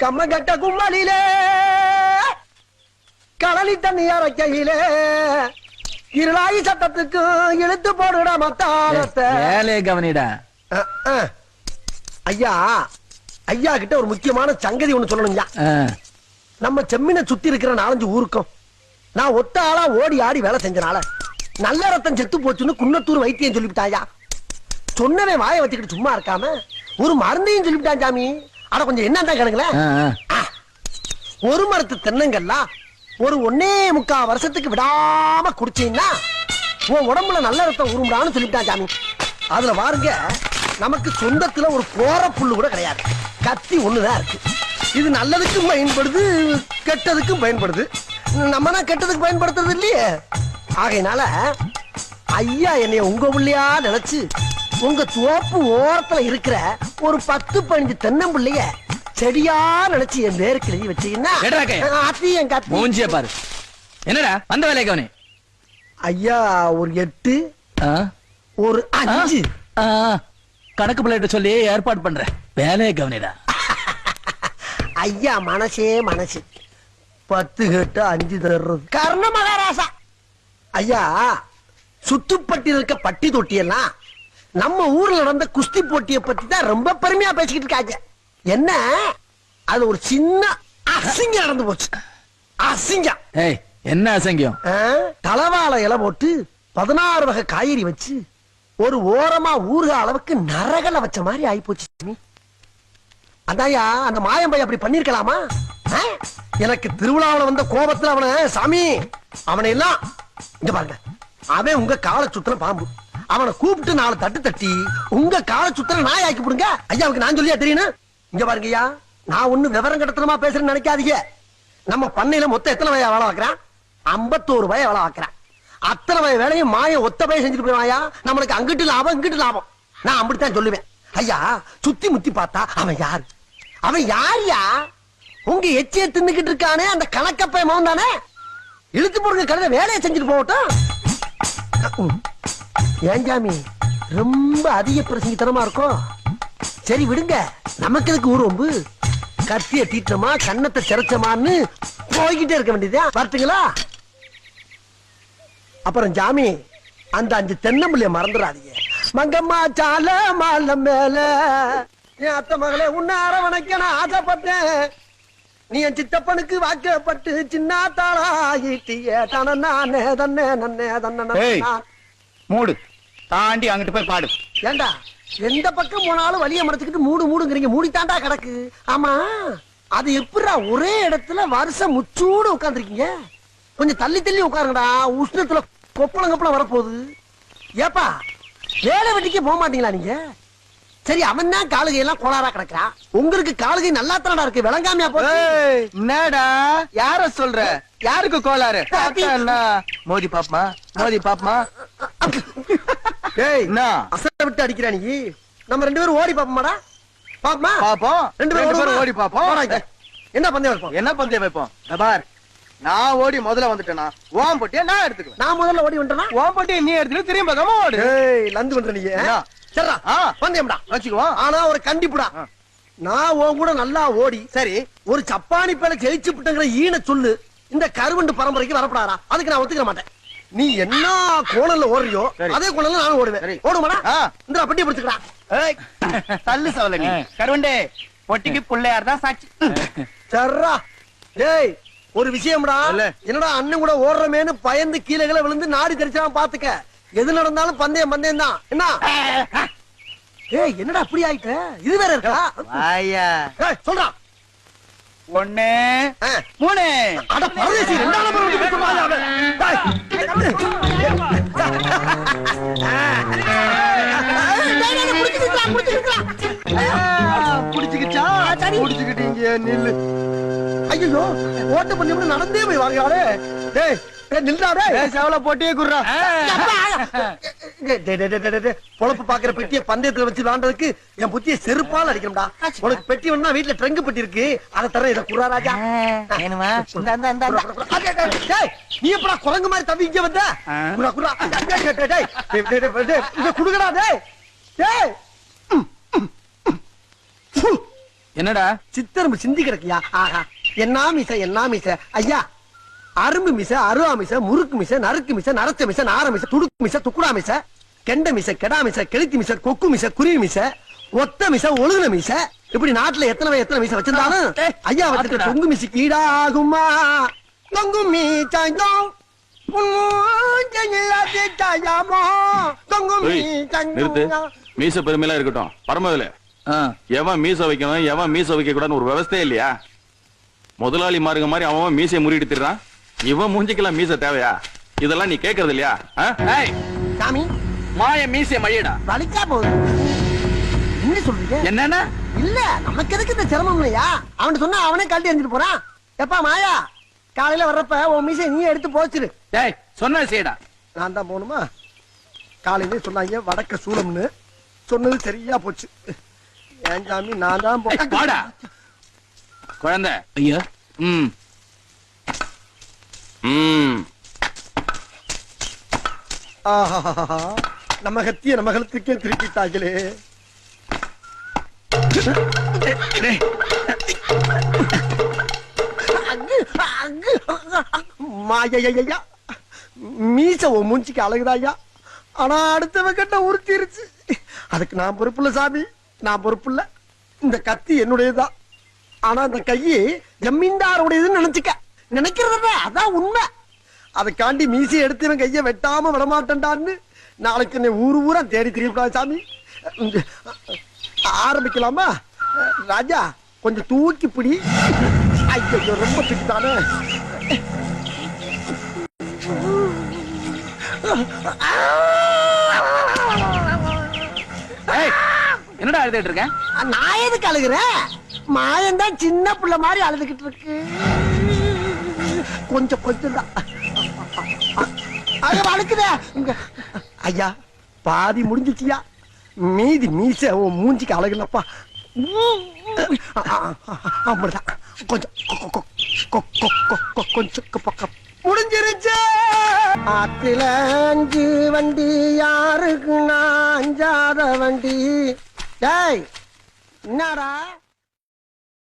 கம்மகட்ட கும்மலிலே கடலி தண்ணி அரைக்கையிலே இருளாயி சத்தத்துக்கு இழுத்து போடுடா மத்தாளத்தை கவனிடா. ஐயா ஐயா கிட்ட ஒரு முக்கியமான சங்கதி ஒண்ணு சொல்லணும்யா. நம்ம செம்மினை சுத்தி இருக்கிற 4-5 ஊருக்கும் நான் ஒத்த ஆளா ஓடி ஆடி வேலை செஞ்சனால நல்ல ரத்தம் செத்து போச்சுன்னு குன்னத்தூர் வைத்தியம் சொல்லிவிட்டாயா. சொன்னவன் வாயை வச்சுக்கிட்டு சும்மா இருக்காம ஒரு மருந்தையும் சொல்லிவிட்டான் சாமி. ஆனா கொஞ்சம் என்னதான் கேளுங்களேன். ஒரு மரத்து தென்னங்கள்லாம் ஒரு 1.25 வருஷத்துக்கு விடாம குடிச்சீங்கன்னா உன் உடம்புல நல்ல ரத்தம் உருண்டான்னு சொல்லிவிட்டான் சாமி. அதுல பாருங்க, நமக்கு சொந்தத்துல ஒரு போற புல்லு கூட கிடையாது, கத்தி ஒண்ணுதான் இருக்கு. இது நல்லதுக்கும் பயன்படுது, கெட்டதுக்கும் பயன்படுது. நம்ம தான் கெட்டதுக்கு பயன்படுத்துறது இல்லையே. ஆகையினால ஐயா என்னைய உங்க உள்ளையா நினைச்சு உங்க தோப்பு ஓரத்துல இருக்கிற ஒரு 10-15 தென்னம்பிள்ளைய செடியா நினைச்சு என் பேருக்கு எழுதி வச்சீங்கன்னா மூஞ்சிய பாரு. என்னடா வந்த வேலையை கவனி. ஐயா ஒரு 8 ஒரு 5 கணக்கு பிள்ளைகிட்ட சொல்லி ஏற்பாடு பண்ற வேலையை கவனிடா. ஐயா மனசே மனசு 10 கேட்டு 5 தர்றது கர்ண மகாராசா. ஐயா சுத்துப்பட்டி இருக்க பட்டி தொட்டியெல்லாம் நம்ம ஊர்ல நடந்த குஸ்தி போட்டியை பத்தி தான் ரொம்ப பெருமையா பேசிக்கிட்டு இருக்காங்க. என்ன அது ஒரு சின்ன அசிங்கம் நடந்து போச்சு. அசிங்கம். என்ன அசிங்கம்? தலவாழை இலை போட்டு 16 வகை காய்கறி வச்சு ஒரு ஓரமா ஊருக அளவுக்கு நரகல வச்ச மாதிரி ஆயி போச்சு. அதாயா அந்த மாயம்பை அப்படி பண்ணிருக்கலாமா? எனக்கு திருவிழாவில் வந்த கோபத்துல அவனை சாமி அவனை எல்லாம் இங்க பாருங்க, அவன் உங்க காலை சுத்தன பாம்பு, அவனை கூப்பிட்டு 4 தட்டு தட்டி உங்க காலை சுத்தன நாய் ஆக்கி போடுங்க. ஐயாவுக்கு நான் சொல்லியா தெரியணும். இங்க பாருங்க ஐயா, நான் ஒண்ணு விவரம் கடத்தனமா பேசுறேன்னு நினைக்காதீங்க. நம்ம பண்ணையில மொத்தம் எத்தனை வய வேலை வைக்கிறான்? 51 வய வேலை வைக்கிறான். அத்தனை வய வேலையும் மாய ஒத்த பய செஞ்சுட்டு போயிடுவாயா. நம்மளுக்கு அங்கிட்டு லாபம் இங்கிட்டு லாபம். நான் அப்படித்தான் சொல்லுவேன். ஐயா சுத்தி முத்தி பார்த்தா அவன் யாரு? அவன் யாரியா? உங்க எச்சிய தின்னுக்கிட்டு இருக்கானே அந்த கணக்கப்பை மகன் தானே. இழுத்து போடுங்க கழுத வேலையை செஞ்சுட்டு போகட்டும். ஏன் சாமி ரொம்ப அதிக பிரசங்கித்தனமா இருக்கும். சரி விடுங்க, நமக்கு எதுக்கு ஊரொம்பு? கத்திய தீட்டமா கண்ணத்தை சிறைச்சமான்னு போய்கிட்டே இருக்க வேண்டியதா. பார்த்துங்களா? அப்புறம் ஜாமி அந்த 5 தென்னம்பிள்ளைய மறந்துடாதீங்க. மங்கம்மா சால மால மேல என் அத்தை மகளே உன்ன அரவணைக்க நான் ஆசைப்பட்டேன். நீ என் சித்தப்பனுக்கு வாக்கப்பட்டு சின்ன தாளாயிட்டிய தனே தன்னே நன்னே தன்ன மூடு தாண்டி அங்கிட்டு போய் பாடு. ஏண்டா எந்த பக்கம் போனாலும் வழிய மறைச்சுக்கிட்டு மூடு மூடுங்கிறீங்க. மூடி தாண்டா கிடக்கு. ஆமா அது எப்படா ஒரே இடத்துல வருஷம் முச்சூடு உட்காந்துருக்கீங்க? கொஞ்சம் தள்ளி தள்ளி உட்காருங்கடா, உஷ்ணத்துல கொப்பளம் கொப்பளம் வரப்போகுது. ஏப்பா வேலை வெட்டிக்கே போக மாட்டீங்களா நீங்க? சரி அவன் தான் காலுகை எல்லாம் கோளாரா கிடக்குறான், உங்களுக்கு காலுகை நல்லா தானடா இருக்கு, விளங்காமையா போச்சு. என்னடா யார சொல்ற? யாருக்கு கோளாறு? மோதி பாப்பமா மோதி பாப்பமா. ஏய் என்ன அசர விட்டு அடிக்கிறா நீ? நம்ம 2 பேரும் ஓடி பாப்போமாடா? பாப்பமா பாப்போம். 2 பேரும் ஓடி பாப்போம். என்ன பந்தயம் வைப்போம்? என்ன பந்தயம் வைப்போம்? பார் நான் ஓடி முதல்ல வந்துட்டேனா ஓம் போட்டியா நான் எடுத்துக்குவேன். நான் முதல்ல ஓடி வந்துட்டேனா ஓம் போட்டியா நீ எடுத்துட்டு திரும்பி பக்கமா ஓடு. ஏய் லந்து பண்ற நீ. சரிடா பந்தயம்டா வச்சுக்குவோம். ஆனா ஒரு கண்டிப்புடா, நான் உன் கூட நல்லா ஓடி சரி ஒரு சப்பானி பேல ஜெயிச்சு விட்டங்கிற ஈன சொல்லு இந்த கருவண்டு பரம்பரைக்கு வரப்படாதா. அதுக்கு நான் ஒத்துக்க மாட்டேன். நீ என்ன கோணல்ல ஓடுறியோ அதே கோணல்ல நானும் ஓடுவேன். ஓடுமாடா? இந்த பெட்டியை பிடிச்சுக்கடா. தள்ளு சவல நீ கருவண்டே பொட்டிக்கு புள்ளையார் தான் சாட்சி. சர்ரா டேய் ஒரு விஷயம்டா, என்னடா அண்ணன் கூட ஓடுறமேன்னு பயந்து கீழே விழுந்து நாடு தெரிச்சாம பாத்துக்க. எது நடந்தாலும் பந்தயம் பந்தயம் தான். என்ன ஏய் என்னடா அப்படி ஆயிட்ட? இது வேற இருக்கா? ஐயா சொல்றா. 1 3 அட பரதேசி ரெண்டால பரவடி குமாரா. புடிச்சுக்கிச்சா? புடிச்சுக்கிட்டீங்க நில்லு. ஐயோ ஓட்ட பண்ணி நடந்தே போய் வாங்க. டேய் நில்றாடே சேவல போட்டியே குர்றா. பொழப்பு பாக்குற பெட்டியை பந்தயத்துல வச்சு விளாண்டதுக்கு என் புத்திய செருப்பால் அடிக்கணும்டா. உனக்கு பெட்டி வேணும்னா வீட்டுல ட்ரங்கு பெட்டி இருக்கு, அதை தர இதை குர்ரா ராஜா. நீ எப்படா குரங்கு மாதிரி தவி இங்க வந்த? குடுக்கடா. என்னடா சித்தரும்பு சிந்தி கிடக்கியா? ஆஹா, என்ன மீச ஐயா. அரும்பு மிச, அருவா மிச, முறுக்கு மிச, நறுக்கு மிச, நரச்ச மிச, நார மிச, துடுக்கு மிச, துக்குடா மிச, கெண்ட மிச, கெடா மிச, கெளுத்தி மிச, கொக்கு மிச, குருவி மிச, ஒத்த மிச, ஒழுகுன மிச. இப்படி நாட்டுல எத்தனை மிச வச்சிருந்தாலும் ஐயா வச்சிருக்க தொங்கு மிசிக்கு ஈடாகுமா? தொங்கு மீச்சாயும் நிறுத்து. மீச பெருமையெல்லாம் இருக்கட்டும். பரமவில எவன் மீச வைக்கணும் எவன் மீச வைக்க கூடாதுன்னு ஒரு விவசாயம் இல்லையா? முதலாளி மாருங்க மாதிரி அவன் மீசையை முறிடுறான். இவன் மூஞ்சிக்கெல்லாம் மீச தேவையா? இதெல்லாம் நீ கேக்குறது இல்லையா? சாமி மாய மீசை மழியடா. வலிக்கா போகுது. என்ன சொல்றீங்க? என்னன்னா இல்ல நமக்கு எதுக்கு இந்த சிரமம் இல்லையா? அவன் சொன்னா அவனே கழட்டி எறிஞ்சிட்டு போறான். எப்பா மாயா, காலையில வர்றப்ப உன் மீசை நீ எடுத்து போச்சிரு. டேய் சொன்ன செய்டா. நான் தான் போகணுமா? காலையிலே சொன்னாங்க வடக்க சூளம்னு, சொன்னது சரியா போச்சு. ஏன் சாமி நான் தான் போடா குழந்தை. ஐயா நம்ம கத்திய நம்ம கழுத்துக்கே திருப்பிட்டாங்களே. மாயா மீச உன் மூஞ்சிக்கு அழகுதாயா. ஆனா அடுத்தவன் கட்ட உறுத்திருச்சு. அதுக்கு நான் பொறுப்புள்ள சாமி, நான் பொறுப்புள்ள. இந்த கத்தி என்னுடையதான். ஆனா இந்த கையை ஜமீன்தாருடையதுன்னு நினைச்சுக்க. நினைக்கிறத அதான் உண்மை. அதுக்காண்டி மீசை எடுத்தவன் கைய வெட்டாம விடமாட்டேன்டான்னு நாளைக்கு என்னை ஊரா தேடி தெரியக்கூடாது சாமி. ஆரம்பிக்கலாமா? ராஜா கொஞ்சம் தூக்கி பிடி. ஐயோ ரொம்ப பிடித்தானே. என்னடா அழுதுட்டு இருக்கேன்? நான் எதுக்கு அழுகுறேன்? மாயந்தான் சின்ன பிள்ளை மாதிரி அழுதுகிட்டு இருக்கு. கொஞ்சம் தான் அழுக்குதே. ஐயா பாதி முடிஞ்சிச்சியா. மீதி மீச உன் மூஞ்சிக்கு அழகுலப்பா. அப்படிதான் கொஞ்சம் பக்கம் முடிஞ்சிருச்சு. ஆத்துல 5 வண்டி யாருக்கு நான் அஞ்சாத வண்டி. டேய் என்னடா